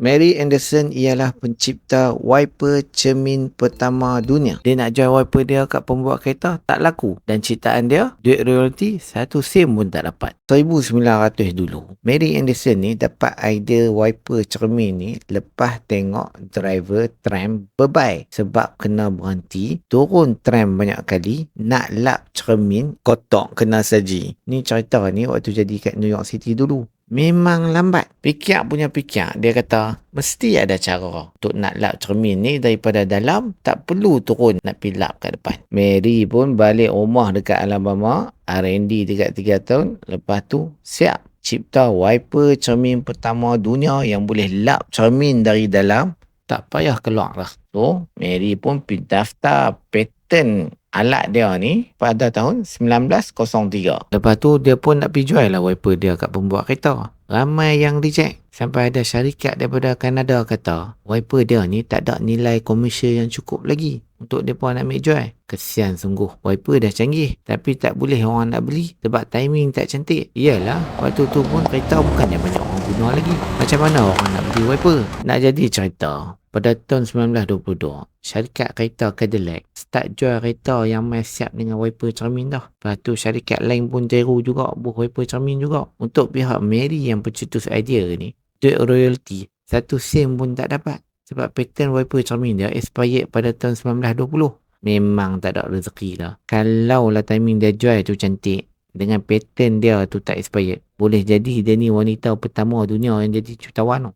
Mary Anderson ialah pencipta wiper cermin pertama dunia. Dia nak jual wiper dia kat pembuat kereta, tak laku. Dan ciptaan dia, duit royalty 1 sen pun tak dapat. 1900 dulu, Mary Anderson ni dapat idea wiper cermin ni lepas tengok driver tram berbai. Sebab kena berhenti, turun tram banyak kali, nak lap cermin, kotak kena saji. Ni cerita ni waktu jadi kat New York City dulu. Memang lambat. Dia kata, mesti ada cara untuk nak lap cermin ni daripada dalam, tak perlu turun nak pergi lap kat depan. Mary pun balik rumah dekat Alabama, R&D dekat 3 tahun, lepas tu siap cipta wiper cermin pertama dunia yang boleh lap cermin dari dalam, tak payah keluar lah. So, Mary pun pergi daftar patent alat dia ni pada tahun 1903. Lepas tu dia pun nak pergi jual lah wiper dia kat pembuat kereta. Ramai yang reject. Sampai ada syarikat daripada Kanada kata wiper dia ni tak ada nilai komersial yang cukup lagi untuk mereka nak ambil jual. Kesian sungguh. Wiper dah canggih tapi tak boleh orang nak beli sebab timing tak cantik. Iyalah, waktu tu pun kereta bukannya banyak orang guna lagi. Macam mana orang nak beli wiper? Nak jadi cerita, pada tahun 1922, syarikat kereta Cadillac start jual kereta yang masih siap dengan wiper cermin dah. Lepas tu syarikat lain pun tiru juga, buat wiper cermin juga. Untuk pihak Mary yang pencetus idea ni, duit royalty 1 sen pun tak dapat. Sebab patent wiper cermin dia expired pada tahun 1920. Memang tak ada rezeki lah. Kalau lah timing dia jual tu cantik, dengan patent dia tu tak expired, boleh jadi dia ni wanita pertama dunia yang jadi jutawan.